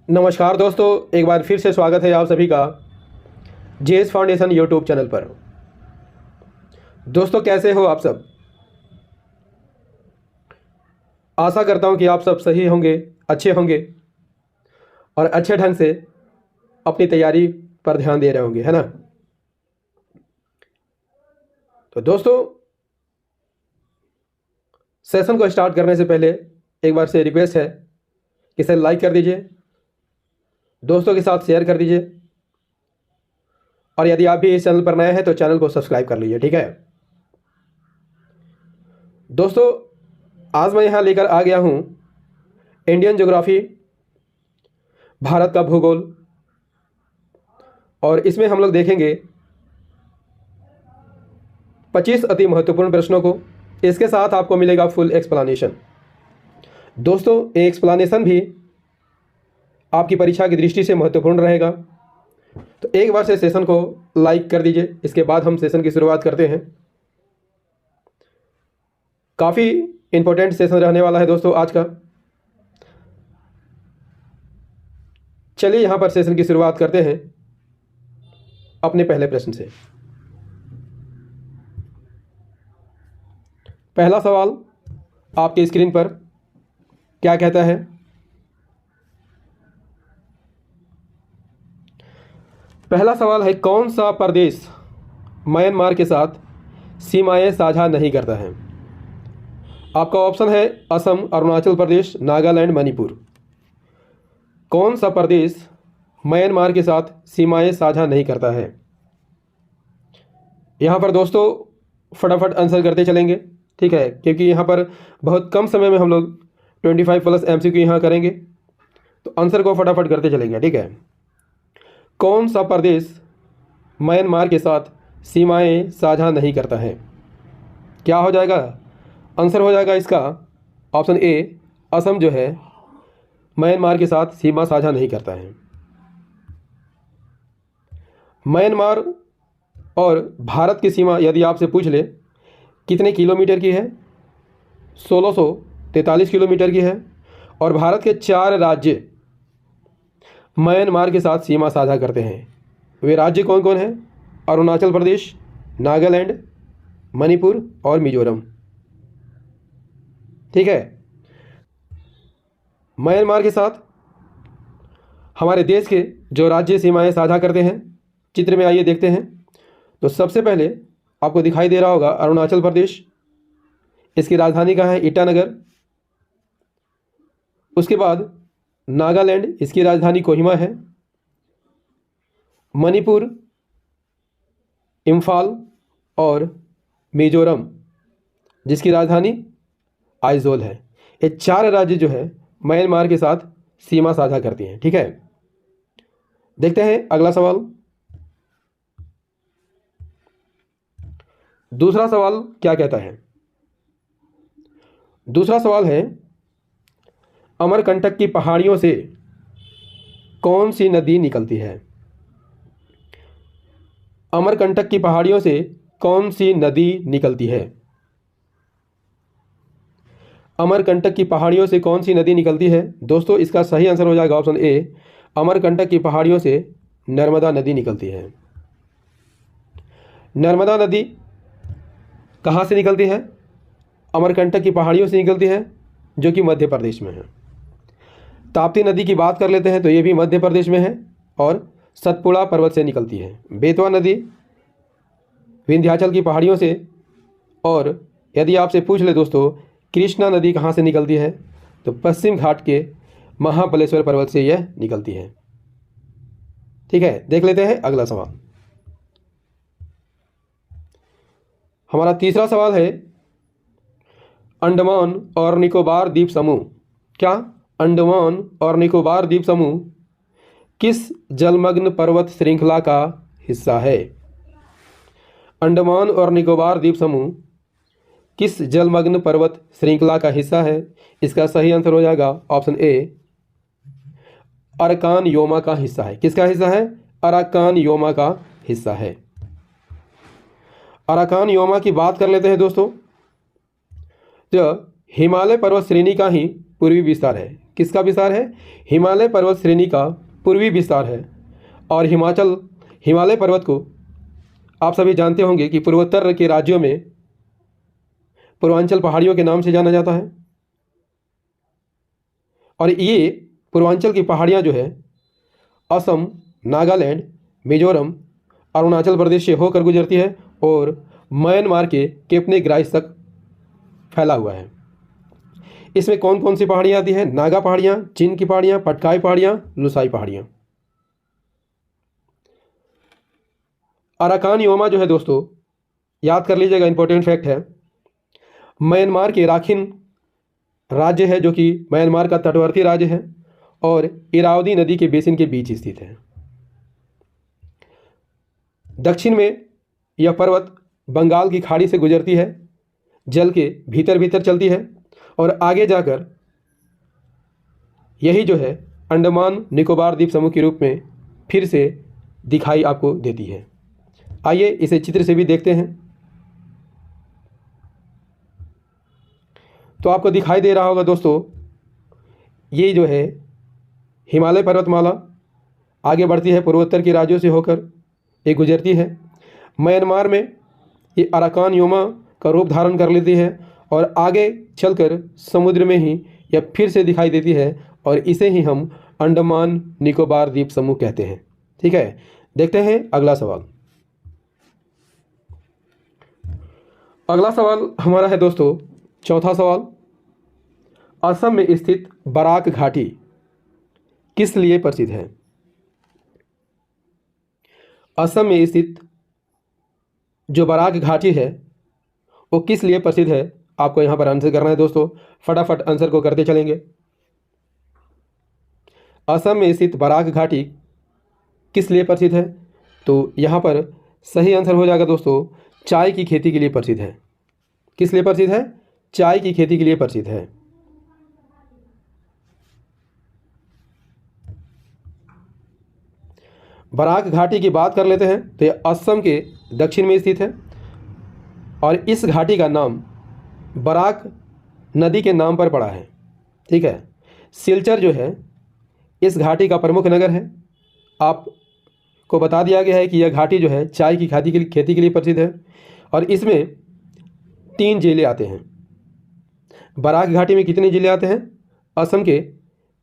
नमस्कार दोस्तों, एक बार फिर से स्वागत है आप सभी का जेएस फाउंडेशन यूट्यूब चैनल पर। दोस्तों, कैसे हो आप सब? आशा करता हूं कि आप सब सही होंगे, अच्छे होंगे और अच्छे ढंग से अपनी तैयारी पर ध्यान दे रहे होंगे, है ना? तो दोस्तों, सेशन को स्टार्ट करने से पहले एक बार से रिक्वेस्ट है कि इसे लाइक कर दीजिए, दोस्तों के साथ शेयर कर दीजिए और यदि आप भी इस चैनल पर नए हैं तो चैनल को सब्सक्राइब कर लीजिए, ठीक है? दोस्तों, आज मैं यहाँ लेकर आ गया हूँ इंडियन ज्योग्राफी, भारत का भूगोल, और इसमें हम लोग देखेंगे 25 अति महत्वपूर्ण प्रश्नों को। इसके साथ आपको मिलेगा फुल एक्सप्लेनेशन। दोस्तों, ये एक्सप्लेनेशन भी आपकी परीक्षा की दृष्टि से महत्वपूर्ण रहेगा, तो एक बार से सेशन को लाइक कर दीजिए। इसके बाद हम सेशन की शुरुआत करते हैं। काफ़ी इंपॉर्टेंट सेशन रहने वाला है दोस्तों आज का। चलिए यहाँ पर सेशन की शुरुआत करते हैं अपने पहले प्रश्न से। पहला सवाल आपके स्क्रीन पर क्या कहता है? पहला सवाल है, कौन सा प्रदेश म्यांमार के साथ सीमाएं साझा नहीं करता है? आपका ऑप्शन है असम, अरुणाचल प्रदेश, नागालैंड, मणिपुर। कौन सा प्रदेश म्यांमार के साथ सीमाएं साझा नहीं करता है? यहाँ पर दोस्तों फटाफट आंसर करते चलेंगे, ठीक है, क्योंकि यहाँ पर बहुत कम समय में हम लोग 25+ MCQ यहाँ करेंगे, तो आंसर को फटाफट करते चलेंगे, ठीक है। कौन सा प्रदेश म्यांमार के साथ सीमाएं साझा नहीं करता है? क्या हो जाएगा? आंसर हो जाएगा इसका ऑप्शन ए, असम जो है म्यांमार के साथ सीमा साझा नहीं करता है। म्यांमार और भारत की सीमा यदि आपसे पूछ ले कितने किलोमीटर की है? 1643 किलोमीटर की है। और भारत के 4 राज्य म्यांमार के साथ सीमा साझा करते हैं। वे राज्य कौन कौन हैं? अरुणाचल प्रदेश, नागालैंड, मणिपुर और मिजोरम, ठीक है। म्यांमार के साथ हमारे देश के जो राज्य सीमाएं साझा करते हैं, चित्र में आइए देखते हैं। तो सबसे पहले आपको दिखाई दे रहा होगा अरुणाचल प्रदेश, इसकी राजधानी कहाँ है? ईटानगर। उसके बाद नागालैंड, इसकी राजधानी कोहिमा है। मणिपुर, इम्फाल और मिजोरम, जिसकी राजधानी आइजोल है। ये 4 राज्य जो है म्यांमार के साथ सीमा साझा करती हैं, ठीक है। देखते हैं अगला सवाल। दूसरा सवाल क्या कहता है? दूसरा सवाल है, अमरकंटक की पहाड़ियों से कौन सी नदी निकलती है? अमरकंटक की पहाड़ियों से कौन सी नदी निकलती है? अमरकंटक की पहाड़ियों से कौन सी नदी निकलती है? दोस्तों, इसका सही आंसर हो जाएगा ऑप्शन ए, अमरकंटक की पहाड़ियों से नर्मदा नदी निकलती है। नर्मदा नदी कहाँ से निकलती है? अमरकंटक की पहाड़ियों से निकलती है, जो कि मध्य प्रदेश में है। ताप्ती नदी की बात कर लेते हैं तो ये भी मध्य प्रदेश में है और सतपुड़ा पर्वत से निकलती है। बेतवा नदी विंध्याचल की पहाड़ियों से, और यदि आपसे पूछ ले दोस्तों कृष्णा नदी कहाँ से निकलती है, तो पश्चिम घाट के महाबलेश्वर पर्वत से यह निकलती है, ठीक है। देख लेते हैं अगला सवाल। हमारा तीसरा सवाल है, अंडमान और निकोबार द्वीप समूह, क्या अंडमान और निकोबार द्वीप समूह किस जलमग्न पर्वत श्रृंखला का हिस्सा है? अंडमान और निकोबार द्वीप समूह किस जलमग्न पर्वत श्रृंखला का हिस्सा है? इसका सही आंसर हो जाएगा ऑप्शन ए, अराकान योमा का हिस्सा है। किसका हिस्सा है? अराकान योमा का हिस्सा है। अराकान योमा की बात कर लेते हैं दोस्तों, तो हिमालय पर्वत श्रेणी का ही पूर्वी विस्तार है। किसका विस्तार है? हिमालय पर्वत श्रेणी का पूर्वी विस्तार है। और हिमालय पर्वत को आप सभी जानते होंगे कि पूर्वोत्तर के राज्यों में पूर्वांचल पहाड़ियों के नाम से जाना जाता है। और ये पूर्वांचल की पहाड़ियाँ जो है असम, नागालैंड, मिजोरम, अरुणाचल प्रदेश से होकर गुजरती है और म्यांमार के केपने ग्राइस तक फैला हुआ है। इसमें कौन कौन सी पहाड़ियाँ आती हैं? नागा पहाड़ियाँ, चिन की पहाड़ियाँ, पटकाई पहाड़ियाँ, लुसाई पहाड़ियाँ। अराकान योमा जो है दोस्तों, याद कर लीजिएगा, इंपॉर्टेंट फैक्ट है। म्यांमार के राखिन राज्य है जो कि म्यांमार का तटवर्ती राज्य है और इरावदी नदी के बेसिन के बीच स्थित है। दक्षिण में यह पर्वत बंगाल की खाड़ी से गुजरती है, जल के भीतर भीतर चलती है और आगे जाकर यही जो है अंडमान निकोबार द्वीप समूह के रूप में फिर से दिखाई आपको देती है। आइए इसे चित्र से भी देखते हैं। तो आपको दिखाई दे रहा होगा दोस्तों, ये जो है हिमालय पर्वतमाला आगे बढ़ती है, पूर्वोत्तर के राज्यों से होकर ये गुजरती है। म्यांमार में ये अराकान योमा का रूप धारण कर लेती है और आगे चलकर समुद्र में ही यह फिर से दिखाई देती है और इसे ही हम अंडमान निकोबार द्वीप समूह कहते हैं। ठीक है, देखते हैं अगला सवाल। अगला सवाल हमारा है दोस्तों, चौथा सवाल। असम में स्थित बराक घाटी किस लिए प्रसिद्ध है? असम में स्थित जो बराक घाटी है वो किस लिए प्रसिद्ध है? आपको यहाँ पर आंसर करना है दोस्तों, फटाफट आंसर को करते चलेंगे। असम में स्थित बराक घाटी किस लिए प्रसिद्ध है? तो यहाँ पर सही आंसर हो जाएगा दोस्तों, चाय की खेती के लिए प्रसिद्ध है। किस लिए प्रसिद्ध है? चाय की खेती के लिए प्रसिद्ध है। बराक घाटी की बात कर लेते हैं तो यह असम के दक्षिण में स्थित है और इस घाटी का नाम बराक नदी के नाम पर पड़ा है। ठीक है, सिलचर जो है इस घाटी का प्रमुख नगर है। आपको बता दिया गया है कि यह घाटी जो है चाय की खेती के लिए प्रसिद्ध है और इसमें 3 जिले आते हैं। बराक घाटी में कितने जिले आते हैं? असम के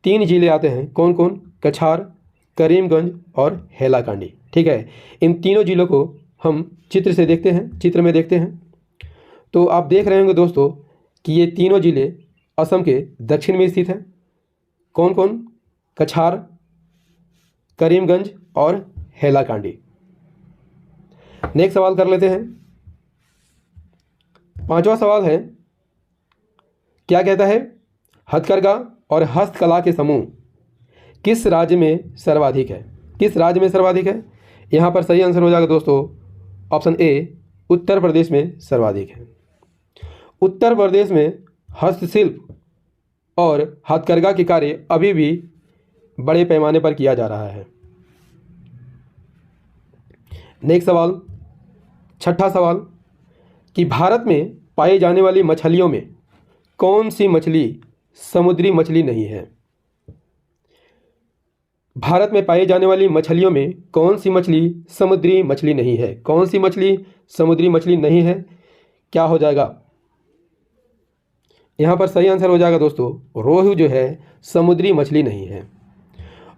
3 जिले आते हैं। कौन कौन? कछार, करीमगंज और हैलाकांडी। ठीक है, इन तीनों जिलों को हम चित्र में देखते हैं। तो आप देख रहे होंगे दोस्तों कि ये तीनों जिले असम के दक्षिण में स्थित हैं। कौन कौन? कछार, करीमगंज और हैलाकांडी। नेक्स्ट सवाल कर लेते हैं। 5वां सवाल है, क्या कहता है? हथकरघा और हस्तकला के समूह किस राज्य में सर्वाधिक है? किस राज्य में सर्वाधिक है? यहाँ पर सही आंसर हो जाएगा दोस्तों, ऑप्शन ए, उत्तर प्रदेश में सर्वाधिक है। उत्तर प्रदेश में हस्तशिल्प और हथकरघा के कार्य अभी भी बड़े पैमाने पर किया जा रहा है। नेक्स्ट सवाल, 6ठा सवाल, कि भारत में पाई जाने वाली मछलियों में कौन सी मछली समुद्री मछली नहीं है? भारत में पाई जाने वाली मछलियों में कौन सी मछली समुद्री मछली नहीं है? कौन सी मछली समुद्री मछली नहीं है? क्या हो जाएगा? यहाँ पर सही आंसर हो जाएगा दोस्तों, रोहू जो है समुद्री मछली नहीं है।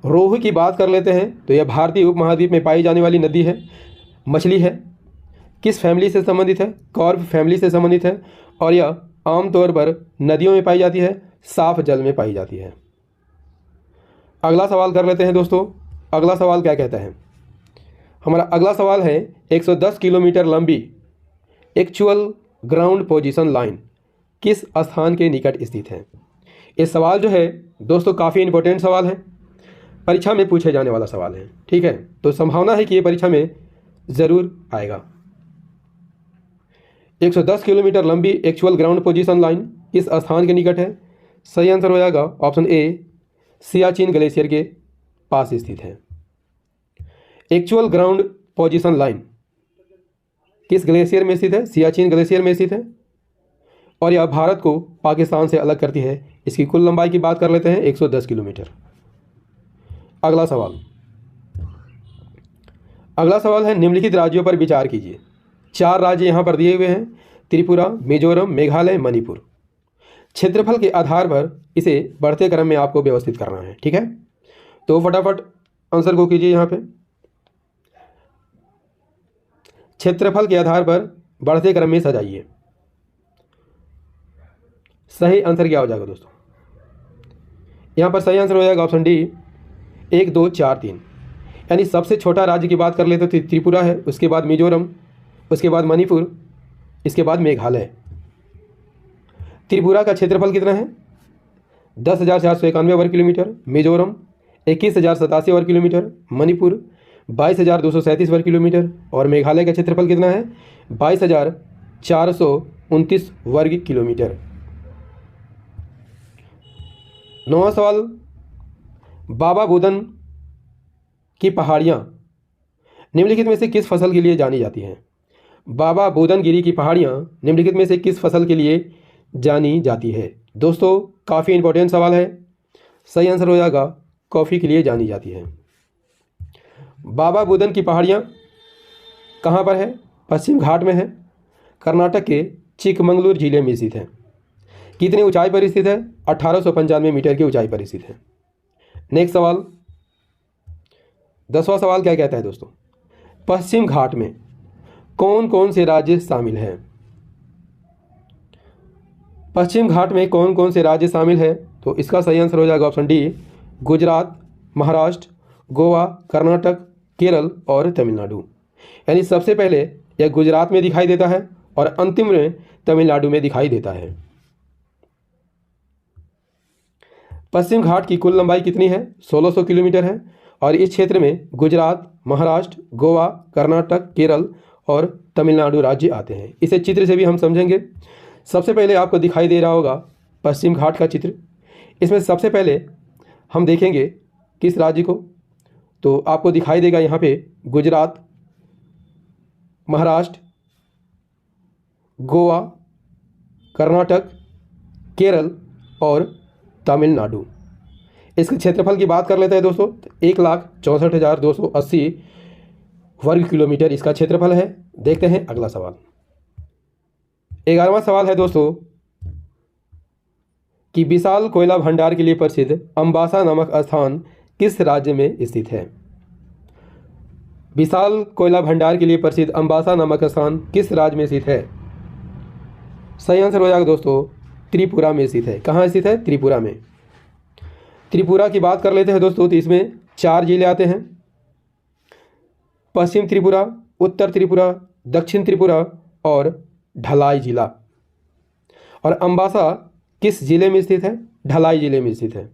रोहू की बात कर लेते हैं तो यह भारतीय उपमहाद्वीप में पाई जाने वाली मछली है। किस फैमिली से संबंधित है? कॉर्ब फैमिली से संबंधित है और यह आमतौर पर नदियों में पाई जाती है, साफ जल में पाई जाती है। अगला सवाल कर लेते हैं दोस्तों। अगला सवाल क्या कहता है? हमारा अगला सवाल है, 110 किलोमीटर लंबी एक्चुअल ग्राउंड पोजीशन लाइन किस स्थान के निकट स्थित है? ये सवाल जो है दोस्तों काफ़ी इंपॉर्टेंट सवाल है, परीक्षा में पूछे जाने वाला सवाल है। ठीक है, तो संभावना है कि ये परीक्षा में ज़रूर आएगा। 110 किलोमीटर लंबी एक्चुअल ग्राउंड पोजीशन लाइन किस स्थान के निकट है? सही आंसर हो जाएगा ऑप्शन ए, सियाचिन ग्लेशियर के पास स्थित है। एक्चुअल ग्राउंड पोजीशन लाइन किस ग्लेशियर में स्थित है? सियाचिन ग्लेशियर में स्थित है और यह भारत को पाकिस्तान से अलग करती है। इसकी कुल लंबाई की बात कर लेते हैं 110 किलोमीटर। अगला सवाल है निम्नलिखित राज्यों पर विचार कीजिए। 4 राज्य यहाँ पर दिए हुए हैं, त्रिपुरा, मिजोरम, मेघालय, मणिपुर। क्षेत्रफल के आधार पर इसे बढ़ते क्रम में आपको व्यवस्थित करना है, ठीक है। तो फटाफट आंसर को कीजिए यहाँ पे। क्षेत्रफल के आधार पर बढ़ते क्रम में सजाइए। सही आंसर क्या हो जाएगा दोस्तों? यहाँ पर सही आंसर हो जाएगा ऑप्शन डी, 1 2 4 3। यानी सबसे छोटा राज्य की बात कर लेते तो त्रिपुरा है, उसके बाद मिजोरम, उसके बाद मणिपुर, इसके बाद मेघालय। त्रिपुरा का क्षेत्रफल कितना है? 10,491 वर्ग किलोमीटर, मिजोरम 21,087 वर्ग किलोमीटर, मणिपुर 22,237 वर्ग किलोमीटर और मेघालय का क्षेत्रफल कितना है? 22,429 वर्ग किलोमीटर। 9वां सवाल, बाबा बुदन की पहाड़ियाँ निम्नलिखित में से किस फसल के लिए जानी जाती हैं? बाबा बुदनगिरी की पहाड़ियाँ निम्नलिखित में से किस फसल के लिए जानी जाती है? दोस्तों काफ़ी इंपॉर्टेंट सवाल है। सही आंसर हो जाएगा कॉफ़ी के लिए जानी जाती है। बाबा बुदन की पहाड़ियाँ कहाँ पर है? पश्चिम घाट में है, कर्नाटक के चिकमंगलूर जिले में स्थित है। कितनी ऊंचाई पर स्थित है? 1895 मीटर की ऊंचाई पर स्थित है। नेक्स्ट सवाल, 10वां सवाल क्या कहता है दोस्तों? पश्चिम घाट में कौन कौन से राज्य शामिल हैं? पश्चिम घाट में कौन कौन से राज्य शामिल है? तो इसका सही आंसर हो जाएगा ऑप्शन डी, गुजरात, महाराष्ट्र, गोवा, कर्नाटक, केरल और तमिलनाडु। यानी सबसे पहले यह गुजरात में दिखाई देता है और अंतिम में तमिलनाडु में दिखाई देता है। पश्चिम घाट की कुल लंबाई कितनी है? 1600 किलोमीटर है और इस क्षेत्र में गुजरात, महाराष्ट्र, गोवा, कर्नाटक, केरल और तमिलनाडु राज्य आते हैं। इसे चित्र से भी हम समझेंगे। सबसे पहले आपको दिखाई दे रहा होगा पश्चिम घाट का चित्र। इसमें सबसे पहले हम देखेंगे किस राज्य को, तो आपको दिखाई देगा यहाँ पे गुजरात, महाराष्ट्र, गोवा, कर्नाटक, केरल और तमिलनाडु। इसके क्षेत्रफल की बात कर लेते हैं दोस्तों, 1,64,280 वर्ग किलोमीटर इसका क्षेत्रफल है। देखते हैं अगला सवाल। 11वां सवाल है दोस्तों कि विशाल कोयला भंडार के लिए प्रसिद्ध अम्बासा नामक स्थान किस राज्य में स्थित है? विशाल कोयला भंडार के लिए प्रसिद्ध अम्बासा नामक स्थान किस राज्य में स्थित है? सही आंसर हो जाएगा दोस्तों त्रिपुरा में स्थित है। कहाँ स्थित है? त्रिपुरा में। त्रिपुरा की बात कर लेते हैं दोस्तों, तो इसमें 4 जिले आते हैं, पश्चिम त्रिपुरा, उत्तर त्रिपुरा, दक्षिण त्रिपुरा और ढलाई जिला। और अम्बासा किस जिले में स्थित है? ढलाई जिले में स्थित है।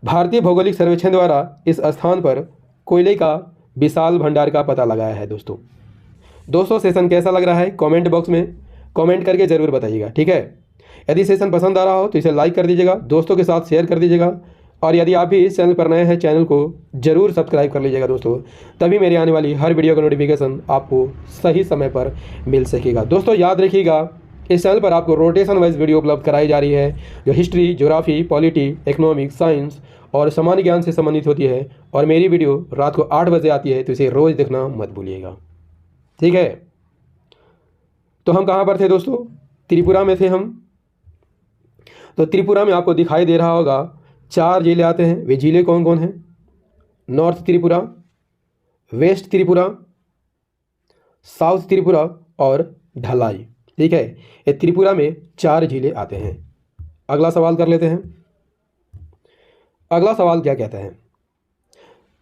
भारतीय भौगोलिक सर्वेक्षण द्वारा इस स्थान पर कोयले का विशाल भंडार का पता लगाया है। दोस्तों सेशन कैसा लग रहा है कमेंट बॉक्स में कमेंट करके ज़रूर बताइएगा, ठीक है। यदि सेशन पसंद आ रहा हो तो इसे लाइक कर दीजिएगा, दोस्तों के साथ शेयर कर दीजिएगा और यदि आप भी इस चैनल पर नए हैं चैनल को ज़रूर सब्सक्राइब कर लीजिएगा दोस्तों, तभी मेरे आने वाली हर वीडियो का नोटिफिकेशन आपको सही समय पर मिल सकेगा। दोस्तों याद रखिएगा इस चैनल पर आपको रोटेशन वाइज वीडियो उपलब्ध कराई जा रही है जो history, geography, polity, economics, science और सामान्य ज्ञान से संबंधित होती है और मेरी वीडियो रात को 8 बजे आती है, तो इसे रोज़ देखना मत भूलिएगा, ठीक है। तो हम कहाँ पर थे दोस्तों? त्रिपुरा में थे हम। तो त्रिपुरा में आपको दिखाई दे रहा होगा 4 जिले आते हैं। वे जिले कौन कौन हैं? North Tripura, west Tripura, south Tripura और ढलाई, ठीक है। ये त्रिपुरा में 4 जिले आते हैं। अगला सवाल कर लेते हैं। अगला सवाल क्या कहता है?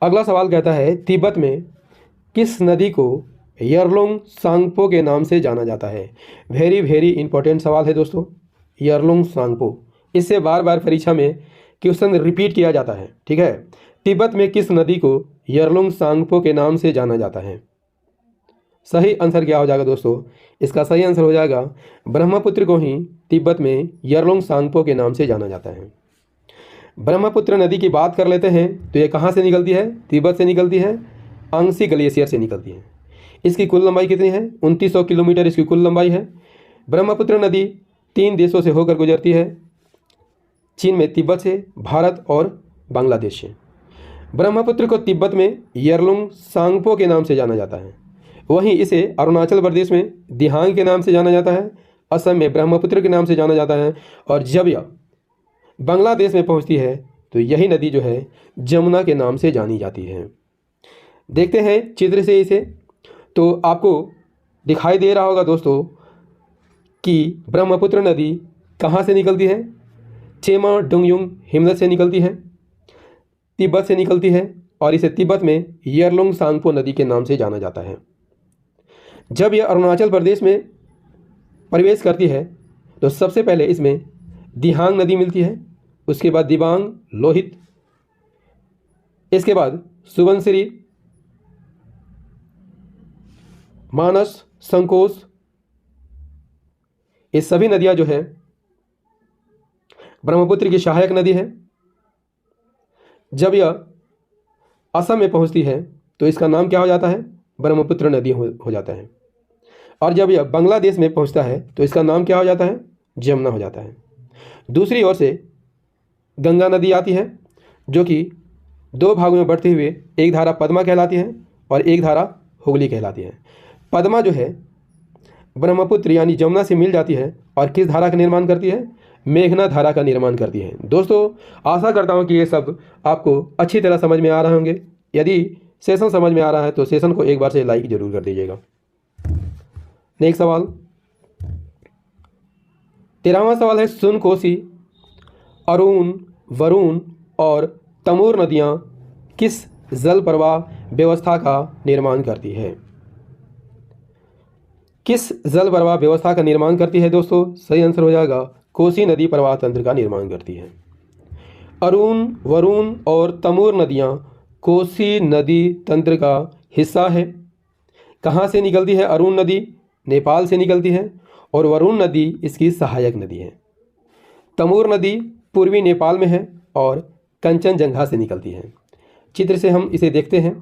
अगला सवाल कहता है तिब्बत में किस नदी को यरलुंग सांगपो के नाम से जाना जाता है? वेरी वेरी इंपॉर्टेंट सवाल है दोस्तों, यरलुंग सांगपो। इससे बार बार परीक्षा में क्वेश्चन रिपीट किया जाता है, ठीक है। तिब्बत में किस नदी को यरलुंग सांगपो के नाम से जाना जाता है? सही आंसर क्या हो जाएगा दोस्तों? इसका सही आंसर हो जाएगा ब्रह्मपुत्र को ही तिब्बत में यरलुंग सांगपो के नाम से जाना जाता है। ब्रह्मपुत्र नदी की बात कर लेते हैं तो ये कहाँ से निकलती है? तिब्बत से निकलती है, अंगसी ग्लेशियर से निकलती है। इसकी कुल लंबाई कितनी है? 2900 किलोमीटर इसकी कुल लंबाई है। ब्रह्मपुत्र नदी 3 देशों से होकर गुजरती है। चीन में तिब्बत से, भारत और बांग्लादेश से। ब्रह्मपुत्र को तिब्बत में यरलुंग सांगपो के नाम से जाना जाता है। वहीं इसे अरुणाचल प्रदेश में दिहांग के नाम से जाना जाता है। असम में ब्रह्मपुत्र के नाम से जाना जाता है। और जब यह बांग्लादेश में पहुंचती है तो यही नदी जो है जमुना के नाम से जानी जाती है। देखते हैं चित्र से इसे, तो आपको दिखाई दे रहा होगा दोस्तों कि ब्रह्मपुत्र नदी कहाँ से निकलती है। चेमा डुंगयुंग हिमनद से निकलती है, तिब्बत से निकलती है और इसे तिब्बत में यरलुंग सांगपो नदी के नाम से जाना जाता है। जब यह अरुणाचल प्रदेश में प्रवेश करती है तो सबसे पहले इसमें दिहांग नदी मिलती है, उसके बाद दिबांग, लोहित, इसके बाद सुबनसिरी, मानस, संकोच, ये सभी नदियां जो है ब्रह्मपुत्र की सहायक नदी है। जब यह असम में पहुंचती है तो इसका नाम क्या हो जाता है, ब्रह्मपुत्र नदी हो जाता है। और जब यह बांग्लादेश में पहुंचता है तो इसका नाम क्या हो जाता है, जमुना हो जाता है। दूसरी ओर से गंगा नदी आती है जो कि 2 भागों में बढ़ते हुए एक धारा पद्मा कहलाती है और एक धारा हुगली कहलाती है। पद्मा जो है ब्रह्मपुत्र यानी जमुना से मिल जाती है और किस धारा का निर्माण करती है, मेघना धारा का निर्माण करती है। दोस्तों आशा करता हूँ कि ये सब आपको अच्छी तरह समझ में आ रहे होंगे। यदि सेशन समझ में आ रहा है तो सेशन को एक बार से लाइक जरूर कर दीजिएगा। नेक्स्ट सवाल, 13वां सवाल है, सुन, कोसी, अरुण, वरुण और तमोर नदियाँ किस जल प्रवाह व्यवस्था का निर्माण करती है। किस जल प्रवाह व्यवस्था का निर्माण करती है दोस्तों, सही आंसर हो जाएगा कोसी नदी प्रवाह तंत्र का निर्माण करती है। अरुण, वरुण और तमोर नदियाँ कोसी नदी तंत्र का हिस्सा है। कहाँ से निकलती है अरुण नदी, नेपाल से निकलती है और वरुण नदी इसकी सहायक नदी है। तमोर नदी पूर्वी नेपाल में है और कंचनजंगा से निकलती है। चित्र से हम इसे देखते हैं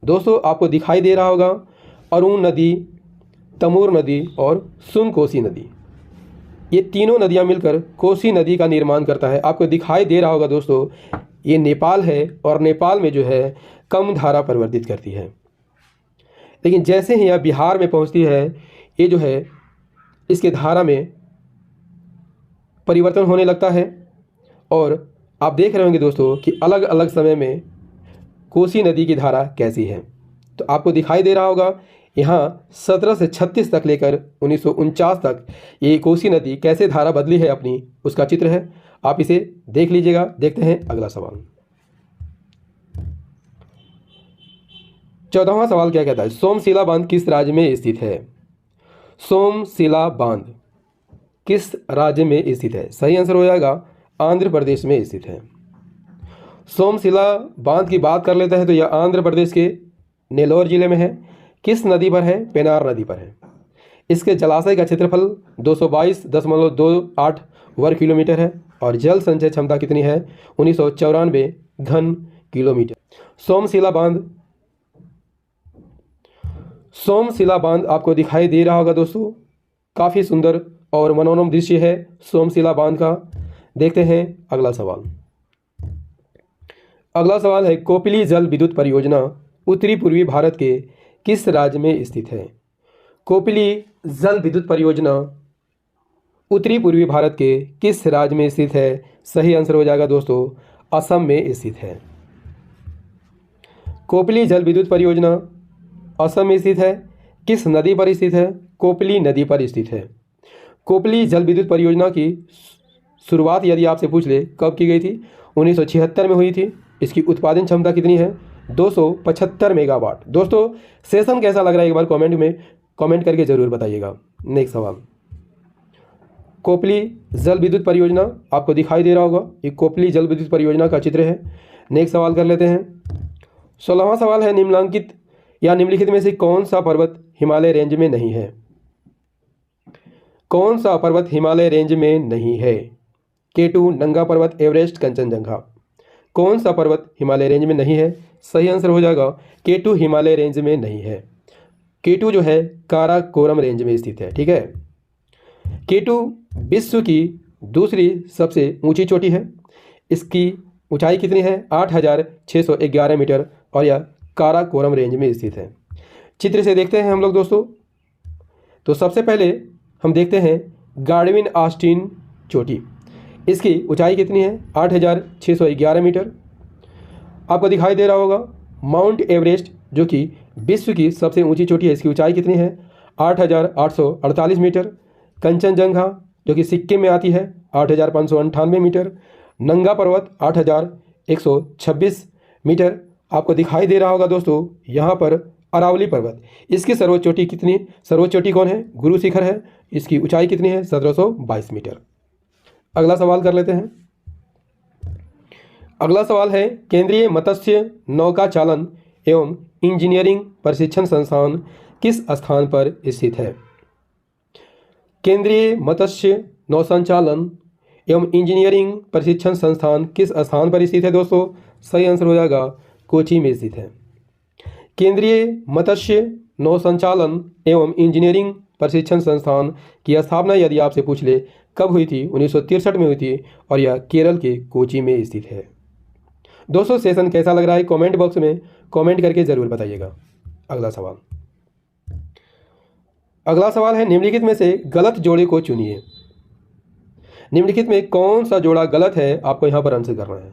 दोस्तों, आपको दिखाई दे रहा होगा अरुण नदी, तमोर नदी और सुन कोसी नदी, ये तीनों नदियां मिलकर कोसी नदी का निर्माण करता है। आपको दिखाई दे रहा होगा दोस्तों, ये नेपाल है और नेपाल में जो है कम धारा परिवर्तित करती है। लेकिन जैसे ही यह बिहार में पहुंचती है ये जो है इसके धारा में परिवर्तन होने लगता है और आप देख रहे होंगे दोस्तों कि अलग अलग समय में कोसी नदी की धारा कैसी है। तो आपको दिखाई दे रहा होगा यहाँ 17 से 36 तक लेकर 1949 तक ये कोसी नदी कैसे धारा बदली है अपनी, उसका चित्र है। आप इसे देख लीजिएगा। देखते हैं अगला सवाल। 14वां सवाल क्या कहता है, सोमशिला बांध किस राज्य में स्थित है। सोमशिला बांध किस राज्य में स्थित है, सही आंसर हो जाएगा आंध्र प्रदेश में स्थित है। सोमशिला बांध की बात कर लेते हैं तो यह आंध्र प्रदेश के नेल्लोर जिले में है। किस नदी पर है, पेनार नदी पर है। इसके जलाशय का क्षेत्रफल 222.28 वर्ग किलोमीटर है और जल संचय क्षमता कितनी है, 1994 घन किलोमीटर। सोमशिला बांध आपको दिखाई दे रहा होगा दोस्तों, काफ़ी सुंदर और मनोरम दृश्य है सोमशिला बांध का। देखते हैं अगला सवाल। अगला सवाल है, कोपिली जल विद्युत परियोजना उत्तरी पूर्वी भारत के किस राज्य में स्थित है। कोपिली जल विद्युत परियोजना उत्तरी पूर्वी भारत के किस राज्य में स्थित है, सही आंसर हो जाएगा दोस्तों असम में स्थित है। कोपिली जल विद्युत परियोजना असम में स्थित है। किस नदी पर स्थित है, कोपिली नदी पर स्थित है। कोपिली जल विद्युत परियोजना की शुरुआत यदि आपसे पूछ ले कब की गई थी, 1976 में हुई थी। इसकी उत्पादन क्षमता कितनी है, 275 मेगावाट। दोस्तों सेशन कैसा लग रहा है एक बार कमेंट करके ज़रूर बताइएगा। नेक्स्ट सवाल, कोपिली जल विद्युत परियोजना आपको दिखाई दे रहा होगा, ये कोपिली जल विद्युत परियोजना का चित्र है। नेक्स्ट सवाल कर लेते हैं। 16वां सवाल है, निम्नलिखित में से कौन सा पर्वत हिमालय रेंज में नहीं है। कौन सा पर्वत हिमालय रेंज में नहीं है, K2, नंगा पर्वत, एवरेस्ट, कंचनजंगा। कौन सा पर्वत हिमालय रेंज में नहीं है, सही आंसर हो जाएगा K2 हिमालय रेंज में नहीं है। K2 जो है काराकोरम रेंज में स्थित है। ठीक है, K2 विश्व की दूसरी सबसे ऊंची चोटी है। इसकी ऊंचाई कितनी है? 8,611 मीटर और यह काराकोरम रेंज में स्थित है। चित्र से देखते हैं हम लोग दोस्तों। तो सबसे पहले हम देखते हैं गार्डविन ऑस्टिन चोटी। इसकी ऊंचाई कितनी है? 8,611 मीटर। आपको दिखाई दे रहा होगा माउंट एवरेस्ट जो कि विश्व की सबसे ऊंची चोटी है। इसकी ऊंचाई कितनी है? 8,848 मीटर। कंचनजंगा जो कि सिक्किम में आती है 8,598 मीटर। नंगा पर्वत 8,126 मीटर। आपको दिखाई दे रहा होगा दोस्तों यहाँ पर अरावली पर्वत। इसकी सर्वोच्च चोटी कितनी? सर्वोच्च चोटी कौन है? गुरु शिखर है। इसकी ऊंचाई कितनी है? 1722 मीटर। अगला सवाल कर लेते हैं। अगला सवाल है केंद्रीय मत्स्य नौका चालन एवं इंजीनियरिंग प्रशिक्षण संस्थान किस स्थान पर स्थित है? केंद्रीय मत्स्य नौसंचालन एवं इंजीनियरिंग प्रशिक्षण संस्थान किस स्थान पर स्थित है दोस्तों? सही आंसर हो जाएगा कोची में स्थित है। केंद्रीय मत्स्य नौसंचालन एवं इंजीनियरिंग प्रशिक्षण संस्थान की स्थापना यदि आपसे पूछ ले कब हुई थी? 1963 में हुई थी और यह केरल के कोची में स्थित है। दोस्तों सेशन कैसा लग रहा है कमेंट बॉक्स में कमेंट करके ज़रूर बताइएगा। अगला सवाल। अगला सवाल है निम्नलिखित में से गलत जोड़े को चुनिए। निम्नलिखित में कौन सा जोड़ा गलत है आपको यहाँ पर आंसर करना है।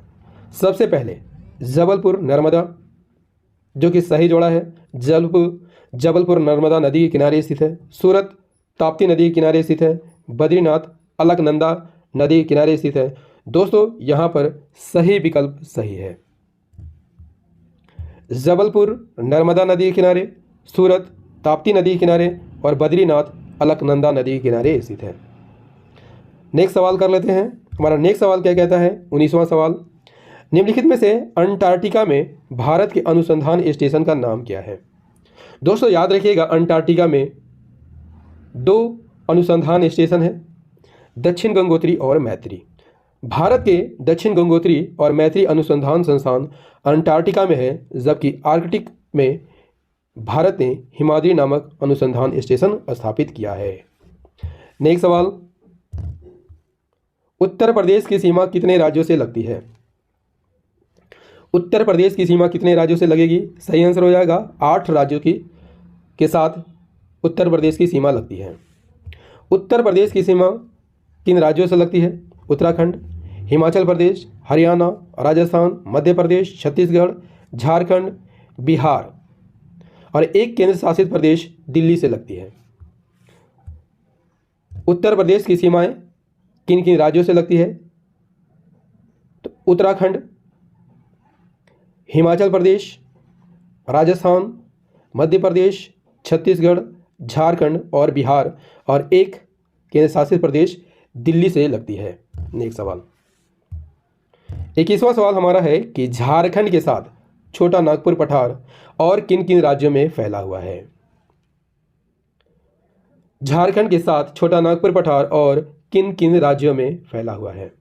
सबसे पहले जबलपुर नर्मदा जो कि सही जोड़ा है। जबलपुर नर्मदा नदी के किनारे स्थित है। सूरत ताप्ती नदी के किनारे स्थित है। बद्रीनाथ अलकनंदा नदी के किनारे स्थित है। दोस्तों यहाँ पर सही विकल्प सही है। जबलपुर नर्मदा नदी के किनारे, सूरत ताप्ती नदी के किनारे और बद्रीनाथ अलकनंदा नदी के किनारे स्थित है। नेक्स्ट सवाल कर लेते हैं। हमारा नेक्स्ट सवाल क्या कहता है? 19वां सवाल। निम्नलिखित में से अंटार्कटिका में भारत के अनुसंधान स्टेशन का नाम क्या है? दोस्तों याद रखिएगा अंटार्कटिका में 2 अनुसंधान स्टेशन है, दक्षिण गंगोत्री और मैत्री। भारत के दक्षिण गंगोत्री और मैत्री अनुसंधान संस्थान अंटार्कटिका में है, जबकि आर्कटिक में भारत ने हिमाद्री नामक अनुसंधान स्टेशन स्थापित किया है। नेक्स्ट सवाल। उत्तर प्रदेश की सीमा कितने राज्यों से लगती है? उत्तर प्रदेश की सीमा कितने राज्यों से लगेगी? सही आंसर हो जाएगा 8 राज्यों के साथ उत्तर प्रदेश की सीमा लगती है। उत्तर प्रदेश की सीमा किन राज्यों से लगती है? उत्तराखंड, हिमाचल प्रदेश, हरियाणा, राजस्थान, मध्य प्रदेश, छत्तीसगढ़, झारखंड, बिहार और एक केंद्र शासित प्रदेश दिल्ली से लगती है। उत्तर प्रदेश की सीमाएं किन किन राज्यों से लगती है? तो उत्तराखंड, हिमाचल प्रदेश, राजस्थान, मध्य प्रदेश, छत्तीसगढ़, झारखंड और बिहार और एक केंद्र शासित प्रदेश दिल्ली से लगती है। नेक्स्ट सवाल। 21वां सवाल हमारा है कि झारखंड के साथ छोटा नागपुर पठार और किन किन राज्यों में फैला हुआ है? झारखंड के साथ छोटा नागपुर पठार और किन किन राज्यों में फैला हुआ है?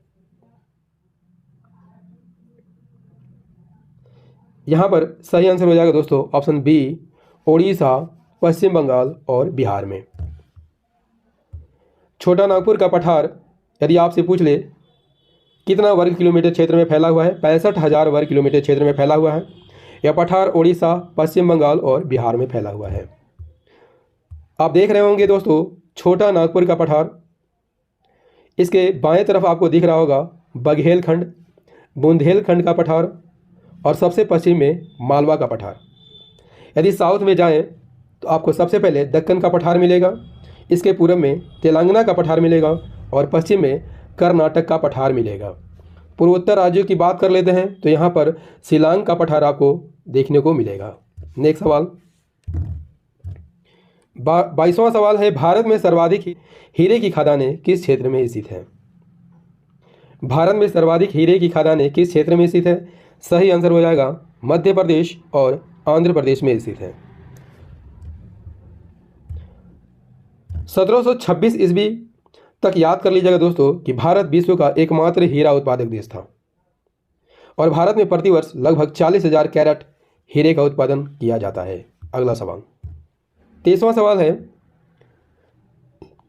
यहां पर सही आंसर हो जाएगा दोस्तों ऑप्शन बी, ओडिशा, पश्चिम बंगाल और बिहार में। छोटा नागपुर का पठार यदि आपसे पूछ ले कितना वर्ग किलोमीटर क्षेत्र में फैला हुआ है? 65,000 वर्ग किलोमीटर क्षेत्र में फैला हुआ है। यह पठार ओडिशा, पश्चिम बंगाल और बिहार में फैला हुआ है। आप देख रहे होंगे दोस्तों छोटा नागपुर का पठार, इसके बाएं तरफ आपको दिख रहा होगा बघेलखंड, बुंदेलखंड का पठार और सबसे पश्चिम में मालवा का पठार। यदि साउथ में जाएं तो आपको सबसे पहले दक्कन का पठार मिलेगा, इसके पूर्व में तेलंगाना का पठार मिलेगा और पश्चिम में कर्नाटक का पठार मिलेगा। पूर्वोत्तर राज्यों की बात कर लेते हैं तो यहाँ पर शिलांग का पठार आपको देखने को मिलेगा। नेक्स्ट सवाल। 22वां सवाल है भारत में सर्वाधिक हीरे की खदानें किस क्षेत्र में स्थित है? भारत में सर्वाधिक हीरे की खदानें किस क्षेत्र में स्थित है? सही आंसर हो जाएगा मध्य प्रदेश और आंध्र प्रदेश में स्थित है। 1726 ईस्वी तक याद कर लीजिएगा दोस्तों कि भारत विश्व का एकमात्र हीरा उत्पादक देश था और भारत में प्रतिवर्ष लगभग 40,000 कैरेट हीरे का उत्पादन किया जाता है। अगला सवाल 23वां सवाल है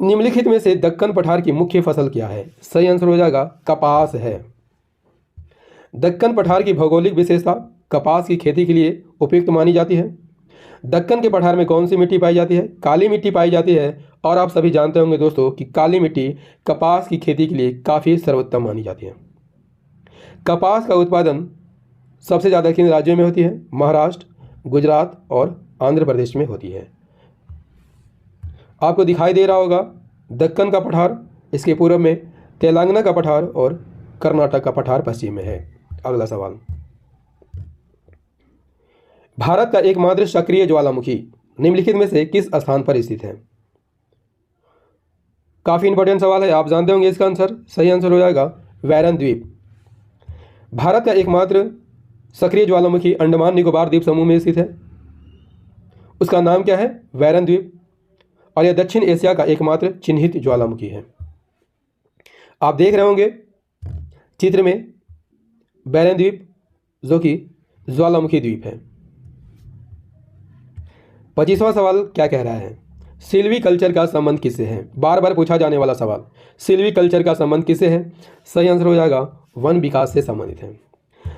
निम्नलिखित में से दक्कन पठार की मुख्य फसल क्या है? सही आंसर हो जाएगा कपास है। दक्कन पठार की भौगोलिक विशेषता कपास की खेती के लिए उपयुक्त मानी जाती है। दक्कन के पठार में कौन सी मिट्टी पाई जाती है? काली मिट्टी पाई जाती है। और आप सभी जानते होंगे दोस्तों कि काली मिट्टी कपास की खेती के लिए काफ़ी सर्वोत्तम मानी जाती है। कपास का उत्पादन सबसे ज़्यादा किन राज्यों में होती है? महाराष्ट्र, गुजरात और आंध्र प्रदेश में होती है। आपको दिखाई दे रहा होगा दक्कन का पठार, इसके पूर्व में तेलंगाना का पठार और कर्नाटक का पठार पश्चिम में है। अगला सवाल, भारत का एकमात्र सक्रिय ज्वालामुखी निम्नलिखित में से किस स्थान पर स्थित है? काफ़ी इंपॉर्टेंट सवाल है, आप जानते होंगे इसका आंसर। सही आंसर हो जाएगा वैरन द्वीप। भारत का एकमात्र सक्रिय ज्वालामुखी अंडमान निकोबार द्वीप समूह में स्थित है। उसका नाम क्या है? वैरन द्वीप। और यह दक्षिण एशिया का एकमात्र चिन्हित ज्वालामुखी है। आप देख रहे होंगे चित्र में वैरन द्वीप जो कि ज्वालामुखी द्वीप है। 25वां सवाल क्या कह रहा है? सिल्वीकल्चर का संबंध किससे है? बार बार पूछा जाने वाला सवाल। सिल्वीकल्चर का संबंध किससे है? सही आंसर हो जाएगा वन विकास से संबंधित है।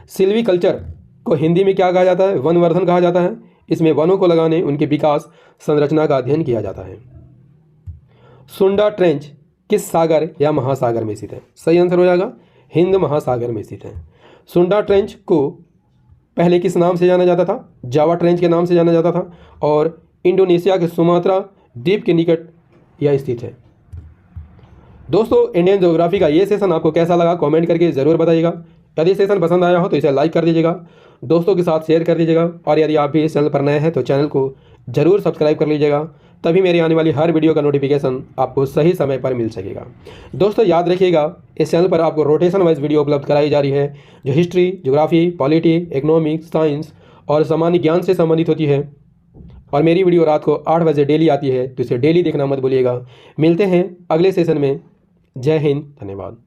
सिल्वीकल्चर को हिंदी में क्या कहा जाता है? वनवर्धन कहा जाता है। इसमें वनों को लगाने, उनके विकास, संरचना का अध्ययन किया जाता है। सुंडा ट्रेंच किस सागर या महासागर में स्थित है? सही आंसर हो जाएगा हिंद महासागर में स्थित है। सुंडा ट्रेंच को पहले किस नाम से जाना जाता था? जावा ट्रेंच के नाम से जाना जाता था। और इंडोनेशिया के सुमात्रा द्वीप के निकट यह स्थित है। दोस्तों, इंडियन ज्योग्राफी का ये सेशन आपको कैसा लगा कमेंट करके ज़रूर बताइएगा। यदि सेशन पसंद आया हो तो इसे लाइक कर दीजिएगा, दोस्तों के साथ शेयर कर दीजिएगा। और यदि आप भी इस चैनल पर नए हैं तो चैनल को ज़रूर सब्सक्राइब कर लीजिएगा, तभी मेरी आने वाली हर वीडियो का नोटिफिकेशन आपको सही समय पर मिल सकेगा। दोस्तों याद रखिएगा, इस चैनल पर आपको रोटेशन वाइज वीडियो उपलब्ध कराई जा रही है जो history, geography, polity, economics, science और सामान्य ज्ञान से संबंधित होती है। और मेरी वीडियो रात को 8 बजे डेली आती है, तो इसे डेली देखना मत भूलिएगा। मिलते हैं अगले सेशन में। जय हिंद, धन्यवाद।